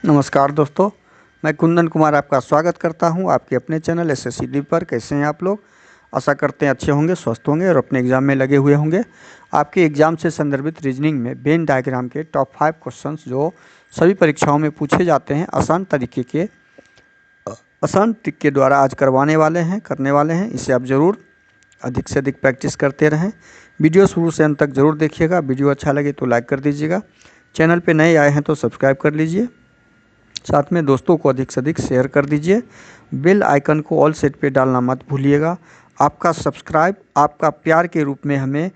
नमस्कार दोस्तों, मैं कुंदन कुमार आपका स्वागत करता हूं आपके अपने चैनल SSCD पर। कैसे हैं आप लोग? आशा करते हैं अच्छे होंगे, स्वस्थ होंगे और अपने एग्ज़ाम में लगे हुए होंगे। आपके एग्ज़ाम से संदर्भित रीजनिंग में वेन डायग्राम के टॉप 5 क्वेश्चंस जो सभी परीक्षाओं में पूछे जाते हैं आसान ट्रिक के द्वारा आज करने वाले हैं। इसे आप ज़रूर अधिक से अधिक प्रैक्टिस करते रहें। वीडियो शुरू से अंत तक ज़रूर देखिएगा। वीडियो अच्छा लगे तो लाइक कर दीजिएगा। चैनल पे नए आए हैं तो सब्सक्राइब कर लीजिए। साथ में दोस्तों को अधिक से अधिक शेयर कर दीजिए। बेल आइकन को ऑल सेट पे डालना मत भूलिएगा। आपका सब्सक्राइब आपका प्यार के रूप में हमें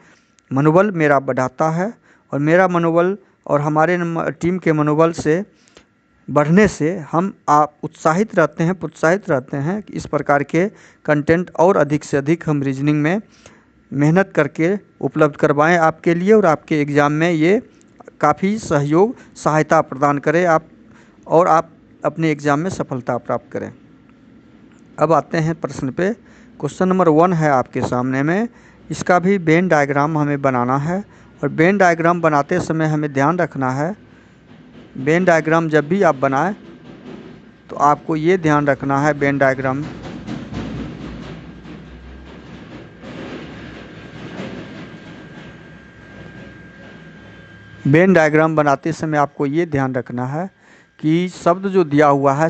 मनोबल मेरा बढ़ाता है और मेरा मनोबल और हमारे टीम के मनोबल से बढ़ने से हम आप प्रोत्साहित रहते हैं कि इस प्रकार के कंटेंट और अधिक से अधिक हम रीजनिंग में मेहनत करके उपलब्ध करवाएं आपके लिए और आपके एग्ज़ाम में ये काफ़ी सहायता प्रदान करें आप अपने एग्ज़ाम में सफलता प्राप्त करें। अब आते हैं प्रश्न पे। क्वेश्चन नंबर 1 है आपके सामने में। इसका भी वेन डायग्राम हमें बनाना है और वेन डायग्राम बनाते समय हमें ध्यान रखना है, वेन डायग्राम जब भी आप बनाएं तो आपको ये ध्यान रखना है वेन डायग्राम बनाते समय आपको ये ध्यान रखना है कि शब्द जो दिया हुआ है,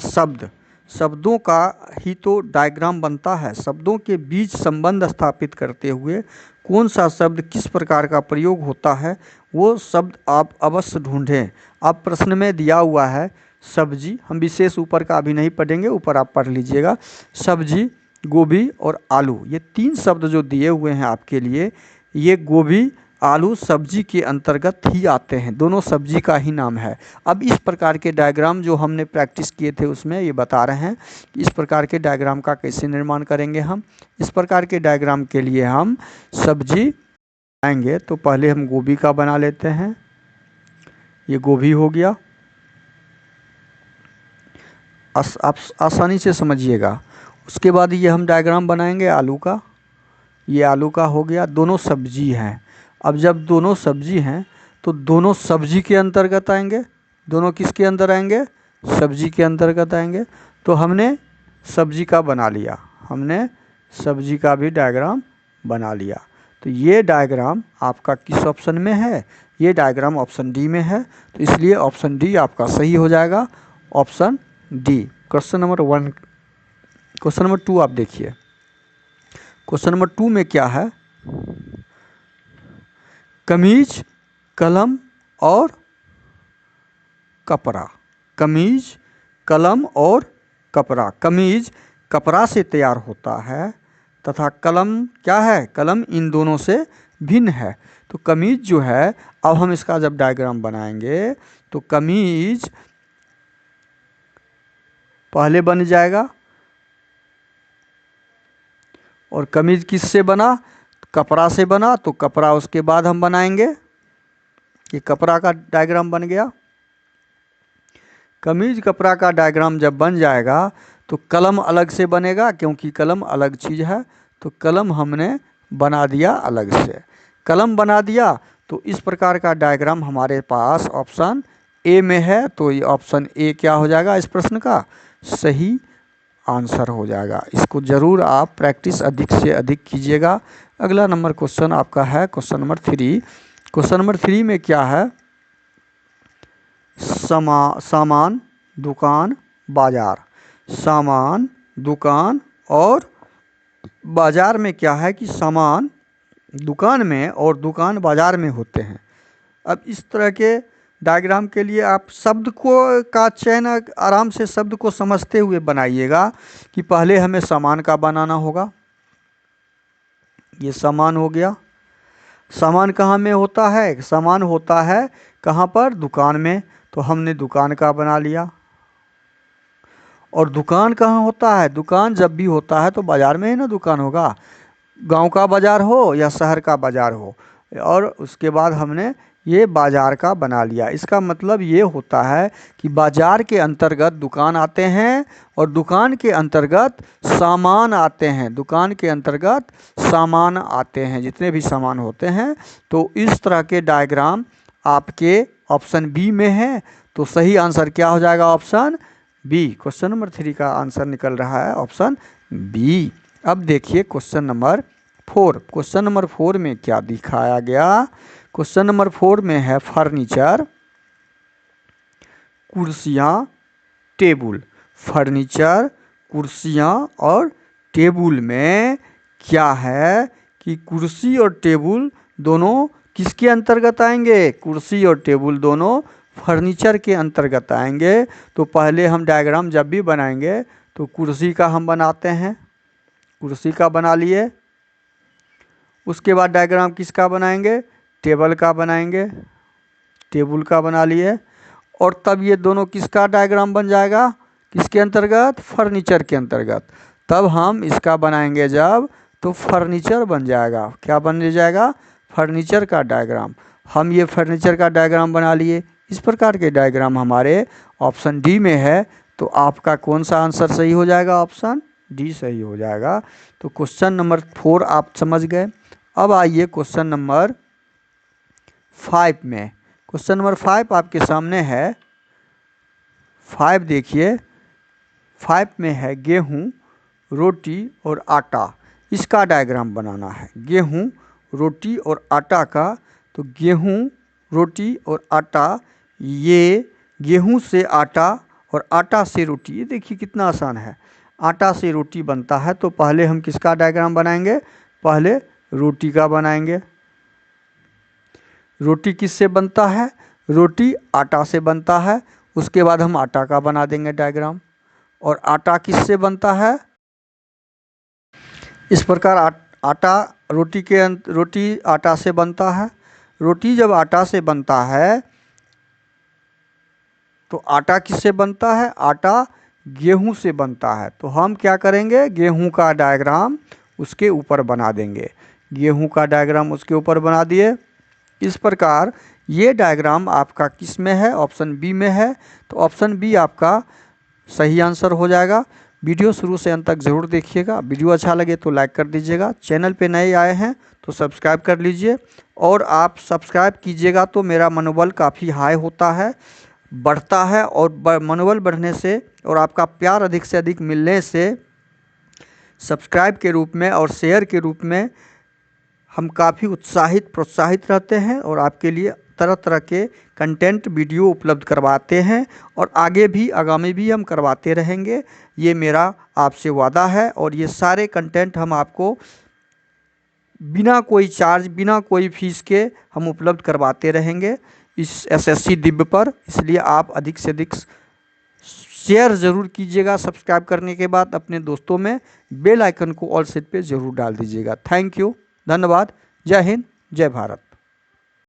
शब्दों का ही तो डायग्राम बनता है। शब्दों के बीच संबंध स्थापित करते हुए कौन सा शब्द किस प्रकार का प्रयोग होता है वो शब्द आप अवश्य ढूंढें। अब प्रश्न में दिया हुआ है सब्जी, हम विशेष ऊपर का अभी नहीं पढ़ेंगे, ऊपर आप पढ़ लीजिएगा। सब्जी, गोभी और आलू, ये 3 शब्द जो दिए हुए हैं आपके लिए, ये गोभी आलू सब्जी के अंतर्गत ही आते हैं, दोनों सब्जी का ही नाम है। अब इस प्रकार के डायग्राम जो हमने प्रैक्टिस किए थे उसमें ये बता रहे हैं कि इस प्रकार के डायग्राम का कैसे निर्माण करेंगे हम। इस प्रकार के डायग्राम के लिए हम सब्जी आएंगे तो पहले हम गोभी का बना लेते हैं। ये गोभी हो गया, आप आसानी से समझिएगा। उसके बाद ये हम डायग्राम बनाएंगे आलू का, ये आलू का हो गया। दोनों सब्जी हैं। अब जब दोनों सब्जी हैं तो दोनों सब्जी के अंतर्गत आएंगे। दोनों किसके अंदर आएंगे? सब्जी के अंतर्गत आएंगे। तो हमने सब्जी का बना लिया, हमने सब्जी का भी डायग्राम बना लिया। तो ये डायग्राम आपका किस ऑप्शन में है? ये डायग्राम ऑप्शन डी में है, तो इसलिए ऑप्शन डी आपका सही हो जाएगा, option D. Question number 1। Question number 2 आप देखिए। क्वेश्चन नंबर 2 में क्या है? कमीज, कलम और कपड़ा। कमीज, कलम और कपड़ा। कमीज कपड़ा से तैयार होता है तथा कलम क्या है? कलम इन दोनों से भिन्न है। तो कमीज जो है, अब हम इसका जब डायग्राम बनाएंगे तो कमीज पहले बन जाएगा और कमीज किससे बना? कपड़ा से बना, तो कपड़ा उसके बाद हम बनाएंगे। ये कपड़ा का डायग्राम बन गया। कमीज कपड़ा का डायग्राम जब बन जाएगा तो कलम अलग से बनेगा, क्योंकि कलम अलग चीज़ है। तो कलम हमने बना दिया अलग से। कलम बना दिया तो इस प्रकार का डायग्राम हमारे पास ऑप्शन ए में है। तो ये ऑप्शन ए क्या हो जाएगा? इस प्रश्न का सही आंसर हो जाएगा। इसको ज़रूर आप प्रैक्टिस अधिक से अधिक कीजिएगा। अगला नंबर क्वेश्चन आपका है क्वेश्चन नंबर 3। क्वेश्चन नंबर 3 में क्या है? सामान, दुकान, बाजार। सामान, दुकान और बाजार में क्या है कि सामान दुकान में और दुकान बाजार में होते हैं। अब इस तरह के डायग्राम के लिए आप शब्द का चयन आराम से शब्द को समझते हुए बनाइएगा कि पहले हमें सामान का बनाना होगा। ये सामान हो गया। सामान कहाँ में होता है? सामान होता है कहाँ पर? दुकान में। तो हमने दुकान का बना लिया। और दुकान कहाँ होता है? दुकान जब भी होता है तो बाजार में ही ना दुकान होगा, गांव का बाजार हो या शहर का बाजार हो। और उसके बाद हमने ये बाजार का बना लिया। इसका मतलब ये होता है कि बाजार के अंतर्गत दुकान आते हैं और दुकान के अंतर्गत सामान आते हैं। दुकान के अंतर्गत सामान आते हैं, जितने भी सामान होते हैं। तो इस तरह के डायग्राम आपके ऑप्शन बी में है। तो सही आंसर क्या हो जाएगा? Option B. क्वेश्चन नंबर 3 का आंसर निकल रहा है ऑप्शन बी। अब देखिए क्वेश्चन नंबर 4। क्वेश्चन नंबर 4 में क्या दिखाया गया? क्वेश्चन नंबर 4 में है फर्नीचर, कुर्सियाँ, टेबुल। फर्नीचर, कुर्सियाँ और टेबुल में क्या है कि कुर्सी और टेबुल दोनों किसके अंतर्गत आएंगे? कुर्सी और टेबुल दोनों फर्नीचर के अंतर्गत आएंगे। तो पहले हम डायग्राम जब भी बनाएंगे तो कुर्सी का हम बनाते हैं, कुर्सी का बना लिए। उसके बाद डायग्राम किसका बनाएंगे? टेबल का बनाएंगे, टेबल का बना लिए। और तब ये दोनों किसका डायग्राम बन जाएगा? किसके अंतर्गत? फर्नीचर के अंतर्गत। तब हम इसका बनाएंगे जब, तो फर्नीचर बन जाएगा। क्या बन जाएगा? फर्नीचर का डायग्राम। हम ये फर्नीचर का डायग्राम बना लिए। इस प्रकार के डायग्राम हमारे ऑप्शन डी में है। तो आपका कौन सा आंसर सही हो जाएगा? ऑप्शन डी सही हो जाएगा। तो क्वेश्चन नंबर 4 आप समझ गए। अब आइए क्वेश्चन नंबर 5 में। क्वेश्चन नंबर 5 आपके सामने है। 5 देखिए, 5 में है गेहूँ, रोटी और आटा। इसका डायग्राम बनाना है, गेहूँ, रोटी और आटा का। तो गेहूँ, रोटी और आटा, ये गेहूँ से आटा और आटा से रोटी, ये देखिए कितना आसान है। आटा से रोटी बनता है तो पहले हम किसका डायग्राम बनाएंगे? पहले रोटी का बनाएंगे। रोटी किससे बनता है? रोटी आटा से बनता है। उसके बाद हम आटा का बना देंगे डायग्राम। और आटा किससे बनता है? इस प्रकार आटा रोटी आटा से बनता है। रोटी जब आटा से बनता है तो आटा किससे बनता है? आटा गेहूं से बनता है। तो हम क्या करेंगे? गेहूं का डायग्राम उसके ऊपर बना देंगे। गेहूं का डायग्राम उसके ऊपर बना दिए। इस प्रकार ये डायग्राम आपका किस में है? ऑप्शन बी में है। तो ऑप्शन बी आपका सही आंसर हो जाएगा। वीडियो शुरू से अंत तक ज़रूर देखिएगा। वीडियो अच्छा लगे तो लाइक कर दीजिएगा। चैनल पे नए आए हैं तो सब्सक्राइब कर लीजिए। और आप सब्सक्राइब कीजिएगा तो मेरा मनोबल काफ़ी हाई होता है, बढ़ता है। और मनोबल बढ़ने से और आपका प्यार अधिक से अधिक मिलने से सब्सक्राइब के रूप में और शेयर के रूप में हम काफ़ी प्रोत्साहित रहते हैं और आपके लिए तरह तरह के कंटेंट वीडियो उपलब्ध करवाते हैं। और आगामी भी हम करवाते रहेंगे, ये मेरा आपसे वादा है। और ये सारे कंटेंट हम आपको बिना कोई चार्ज, बिना कोई फीस के हम उपलब्ध करवाते रहेंगे इस एसएससी दिव्य पर। इसलिए आप अधिक से अधिक शेयर ज़रूर कीजिएगा। सब्सक्राइब करने के बाद अपने दोस्तों में बेल आइकन को ऑल सेट पे ज़रूर डाल दीजिएगा। थैंक यू, धन्यवाद। जय हिंद, जय भारत।